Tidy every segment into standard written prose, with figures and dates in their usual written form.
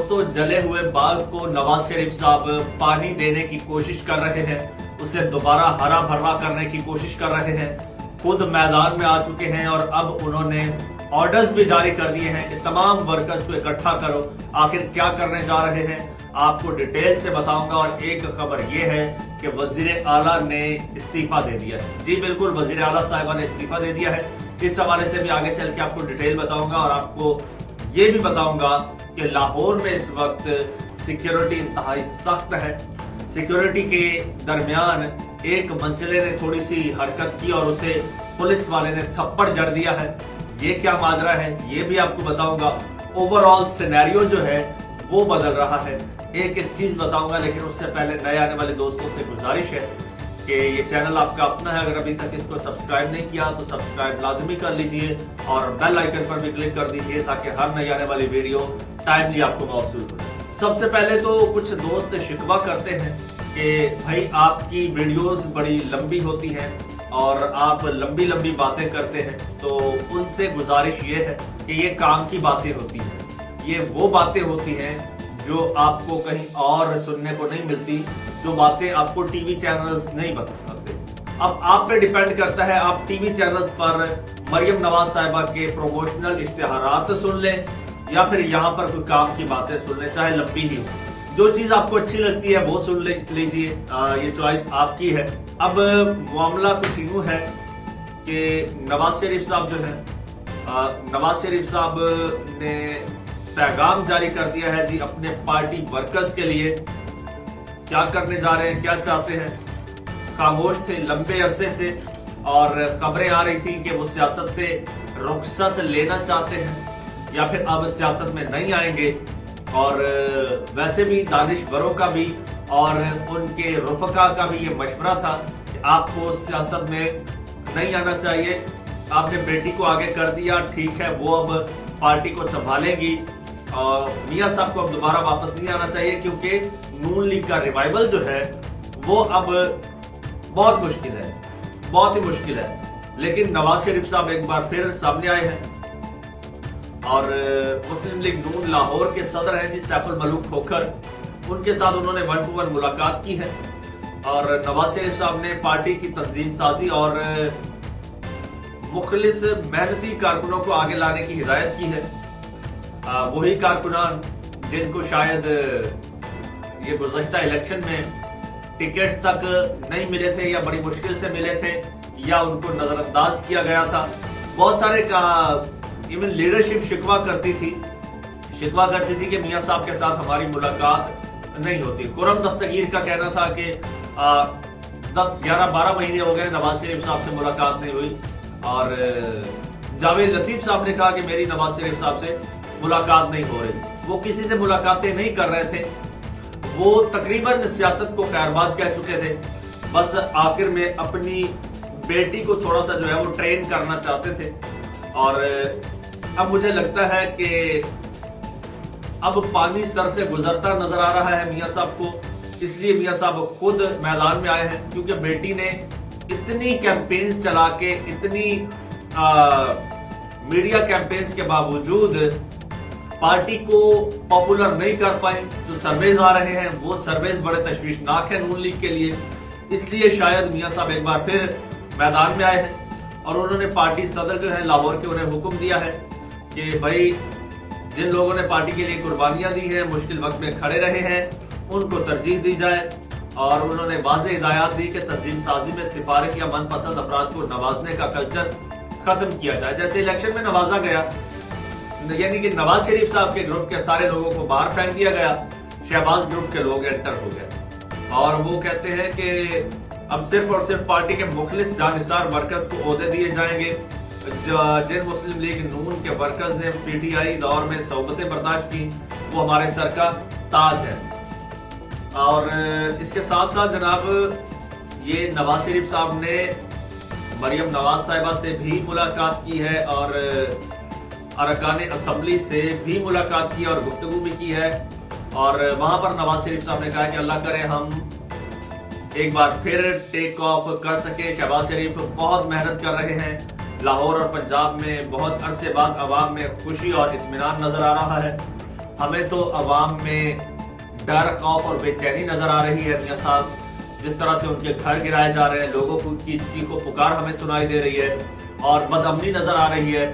दोस्तों, जले हुए बाग को नवाज शरीफ साहब पानी देने की कोशिश कर रहे हैं, उसे दोबारा हरा भरा करने की कोशिश कर रहे हैं। खुद मैदान में आ चुके हैं और अब उन्होंने ऑर्डर्स भी जारी कर दिए हैं कि तमाम वर्कर्स को इकट्ठा करो। आखिर क्या करने जा रहे हैं आपको डिटेल से बताऊंगा। और एक खबर ये है कि वजीर आला ने इस्तीफा दे दिया है। जी बिल्कुल, वजीर आला साहिबा ने इस्तीफा दे दिया है। इस हवाले से भी आगे चल के आपको डिटेल बताऊंगा और आपको ये भी बताऊंगा कि लाहौर में इस वक्त सिक्योरिटी इंतहाई सख्त है। सिक्योरिटी के दरमियान एक मंचले ने थोड़ी सी हरकत की और उसे पुलिस वाले ने थप्पड़ जड़ दिया है। ये क्या माजरा है ये भी आपको बताऊंगा। ओवरऑल सिनेरियो जो है वो बदल रहा है। एक एक चीज बताऊंगा, लेकिन उससे पहले नए आने वाले दोस्तों से गुजारिश है कि ये चैनल आपका अपना है। अगर अभी तक इसको सब्सक्राइब नहीं किया तो सब्सक्राइब लाजमी कर लीजिए और बेल आइकन पर भी क्लिक कर दीजिए ताकि हर नई आने वाली वीडियो टाइमली आपको मौसूल हो। सबसे पहले तो कुछ दोस्त शिकवा करते हैं कि भाई आपकी वीडियोस बड़ी लंबी होती हैं और आप लंबी लंबी बातें करते हैं, तो उनसे गुजारिश ये है कि ये काम की बातें होती हैं। ये वो बातें होती हैं जो आपको कहीं और सुनने को नहीं मिलती, जो बातें आपको टीवी चैनल्स नहीं बताते। अब आप पे डिपेंड करता है, आप टीवी चैनल्स पर मरियम नवाज साहिबा के प्रोमोशनल इश्तिहारात सुन लें या फिर यहाँ पर कोई काम की बातें सुन लें, चाहे लंबी ही हो। जो चीज आपको अच्छी लगती है वो सुन लीजिए, ये चॉइस आपकी है। अब मामला कुछ यूं है कि नवाज शरीफ साहब जो है, नवाज शरीफ साहब ने पैगाम जारी कर दिया है जी अपने पार्टी वर्कर्स के लिए। क्या करने जा रहे हैं, क्या चाहते हैं, खामोश थे लंबे अरसे से और खबरें आ रही थी कि वो सियासत से रुखसत लेना चाहते हैं या फिर अब सियासत में नहीं आएंगे। और वैसे भी दानिशवरों का भी और उनके रुफका का भी ये मशवरा था कि आपको सियासत में नहीं आना चाहिए। आपने बेटी को आगे कर दिया, ठीक है, वो अब पार्टी को संभालेगी और मियां साहब को अब दोबारा वापस नहीं आना चाहिए, क्योंकि नून लीग का रिवाइवल जो है वो अब बहुत मुश्किल है, बहुत ही मुश्किल है। लेकिन नवाज शरीफ साहब एक बार फिर सामने आए हैं और मुस्लिम लीग नून लाहौर के सदर हैं जी सैफुल मलूक खोखर, उनके साथ उन्होंने 1-to-1 मुलाकात की है और नवाज शरीफ साहब ने पार्टी की तंजीम साजी और मुखलिस मेहनती कारकुनों को आगे लाने की हिदायत की है। वही कारकुनान जिनको शायद ये गुज़श्ता इलेक्शन में टिकट्स तक नहीं मिले थे या बड़ी मुश्किल से मिले थे या उनको नजरअंदाज किया गया था। बहुत सारे का इवन लीडरशिप शिकवा करती थी कि मियां साहब के साथ हमारी मुलाकात नहीं होती। खुरम दस्तगीर का कहना था कि 10, 11, 12 महीने हो गए नवाज शरीफ साहब से मुलाकात नहीं हुई। और जावेद लतीफ साहब ने कहा कि मेरी नवाज शरीफ साहब से मुलाकात नहीं हो रही। वो किसी से मुलाकातें नहीं कर रहे थे, वो तकरीबन सियासत को खैरबाद कह चुके थे। बस आखिर में अपनी बेटी को थोड़ा सा जो है वो ट्रेन करना चाहते थे। और अब मुझे लगता है कि अब पानी सर से गुजरता नजर आ रहा है मियां साहब को, इसलिए मियां साहब खुद मैदान में आए हैं, क्योंकि बेटी ने इतनी कैंपेन्स चला के, इतनी मीडिया कैंपेन्स के बावजूद पार्टी को पॉपुलर नहीं कर पाए। जो सर्वेज आ रहे हैं वो सर्वेज बड़े तशवीशनाक है नून लीग के लिए, इसलिए शायद मियां साहब एक बार फिर मैदान में आए हैं और उन्होंने पार्टी सदर जो है लाहौर के उन्हें हुक्म दिया है कि भाई जिन लोगों ने पार्टी के लिए कुर्बानियां दी हैं, मुश्किल वक्त में खड़े रहे हैं, उनको तरजीह दी जाए। और उन्होंने वाज़ेह हिदायत दी कि तंजीम साजी में सिफारिश या मनपसंद अफराद को नवाजने का कल्चर खत्म किया जाए। जैसे इलेक्शन में नवाजा गया, यानी कि नवाज शरीफ साहब के ग्रुप के सारे लोगों को बाहर फेंक दिया गया, शहबाज ग्रुप के लोग एंटर हो गए और वो कहते हैं कि अब सिर्फ और सिर्फ पार्टी के मुखलिस जानिसार वर्कर्स को ओहदे दिए जाएंगे। जिन मुस्लिम लीग नून के वर्कर्स ने पीटीआई दौर में सोबतें बर्दाश्त की वो हमारे सर का ताज है। और इसके साथ साथ जनाब ये नवाज शरीफ साहब ने मरियम नवाज साहिबा से भी मुलाकात की है और अरकान असम्बली से भी मुलाकात की और गुफ्तगू भी की है। और वहां पर नवाज शरीफ साहब ने कहा कि अल्लाह करे हम एक बार फिर टेक ऑफ कर सके। शहबाज शरीफ बहुत मेहनत कर रहे हैं, लाहौर और पंजाब में बहुत अरसे बाद अवाम में खुशी और इत्मीनान नजर आ रहा है ہمیں تو عوام میں ڈر، خوف اور بے چینی نظر آ رہی ہے میاں صاحب، جس طرح سے ان کے گھر گرائے جا رہے ہیں، لوگوں کی چیخ و پکار ہمیں سنائی دے رہی ہے اور بدامنی نظر آ رہی ہے۔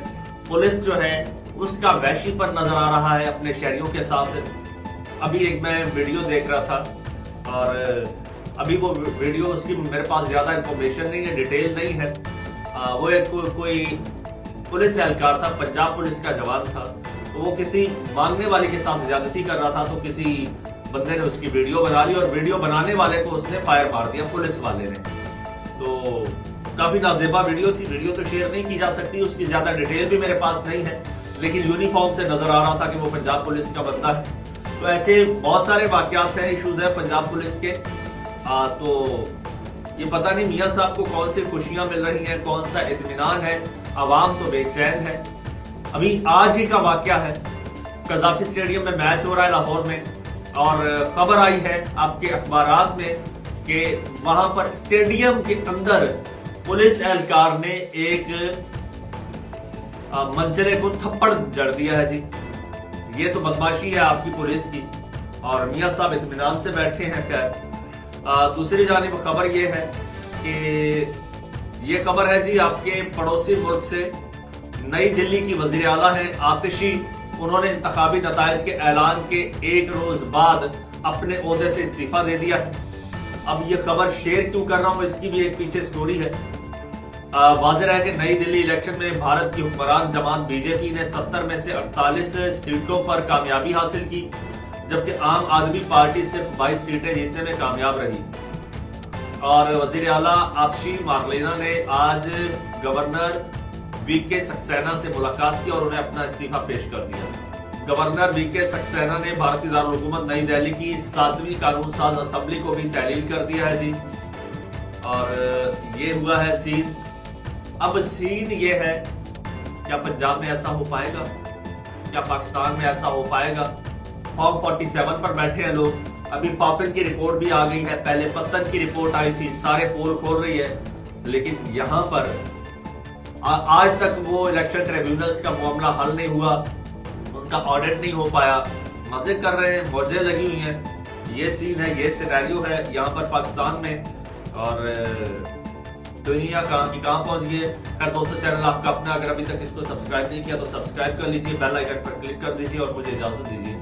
پولیس جو ہے اس کا وحشی پر نظر آ رہا ہے اپنے شہریوں کے ساتھ۔ ابھی ایک میں ویڈیو دیکھ رہا تھا اور ابھی وہ ویڈیو، اس کی میرے پاس زیادہ انفارمیشن نہیں ہے، ڈیٹیل نہیں ہے۔ وہ ایک کوئی پولیس اہلکار تھا، پنجاب پولیس کا جوان تھا، تو وہ کسی مانگنے والے کے ساتھ زیادتی کر رہا تھا، تو کسی بندے نے اس کی ویڈیو بنا لی اور ویڈیو بنانے والے کو اس نے فائر مار دیا، پولیس والے نے۔ تو کافی نازیبا ویڈیو تھی، ویڈیو تو شیئر نہیں کی جا سکتی، اس کی زیادہ ڈیٹیل بھی میرے پاس نہیں ہے، لیکن یونیفارم سے نظر آ رہا تھا کہ وہ پنجاب پولیس کا بندہ ہے۔ تو ایسے بہت سارے واقعات ہیں، ایشوز ہیں پنجاب پولیس کے۔ تو یہ پتہ نہیں میاں صاحب کو کون سی خوشیاں مل رہی ہیں، کون سا اطمینان ہے، عوام تو بے چین ہے۔ ابھی آج ہی کا واقعہ ہے، قذافی اسٹیڈیم میں میچ ہو رہا ہے لاہور میں، اور خبر آئی ہے آپ کے اخبارات میں کہ وہاں پر اسٹیڈیم کے اندر پولیس اہلکار نے ایک منچلے کو تھپڑ جڑ دیا ہے۔ جی یہ تو بدماشی ہے آپ کی پولیس کی، اور میاں صاحب اطمینان سے بیٹھے ہیں۔ خیر، دوسری جانب خبر یہ ہے کہ یہ خبر ہے جی آپ کے پڑوسی ملک سے، نئی دلی کی وزیر اعلیٰ ہیں آتشی، انہوں نے انتخابی نتائج کے اعلان کے ایک روز بعد اپنے عہدے سے استعفیٰ دے دیا ہے۔ اب یہ خبر شیئر کیوں کر رہا ہوں، اس کی بھی ایک پیچھے سٹوری ہے۔ واضح ہے کہ نئی دلی الیکشن میں بھارت کی حکمران جماعت بی جے پی نے 70 میں سے 48 سیٹوں پر کامیابی حاصل کی، جبکہ عام آدمی پارٹی صرف 22 سیٹیں جیتنے میں کامیاب رہی۔ اور وزیر اعلیٰ آتشی مارلینا نے آج گورنر وی کے سکسینہ سے ملاقات کی اور انہیں اپنا استعفیٰ پیش کر دیا۔ گورنر وی کے سکسینہ نے بھارتی دارالحکومت نئی دہلی کی 7ویں قانون ساز اسمبلی کو بھی تحلیل کر دیا ہے جی، اور یہ ہوا ہے سین۔ اب سین یہ ہے، کیا پنجاب میں ایسا ہو پائے گا؟ کیا پاکستان میں ایسا ہو پائے گا؟ فارم 47 پر بیٹھے ہیں لوگ، ابھی فاکن کی رپورٹ بھی آ گئی ہے، پہلے پتن کی رپورٹ آئی تھی، سارے پول کھول رہی ہے، لیکن یہاں پر آج تک وہ الیکشن ٹریبیونلز کا معاملہ حل نہیں ہوا، ان کا آڈٹ نہیں ہو پایا، مزے کر رہے ہیں، موجیں لگی ہوئی ہیں۔ یہ سین ہے، یہ سینیریو ہے یہاں پر پاکستان میں، اور دنیا کہاں پہنچ گئی ہے۔ خیر دوستو، چینل آپ کا اپنا، اگر ابھی تک اس کو سبسکرائب نہیں کیا تو سبسکرائب کر لیجیے، بیل آئیکن پر کلک کر دیجیے اور مجھے اجازت دیجیے۔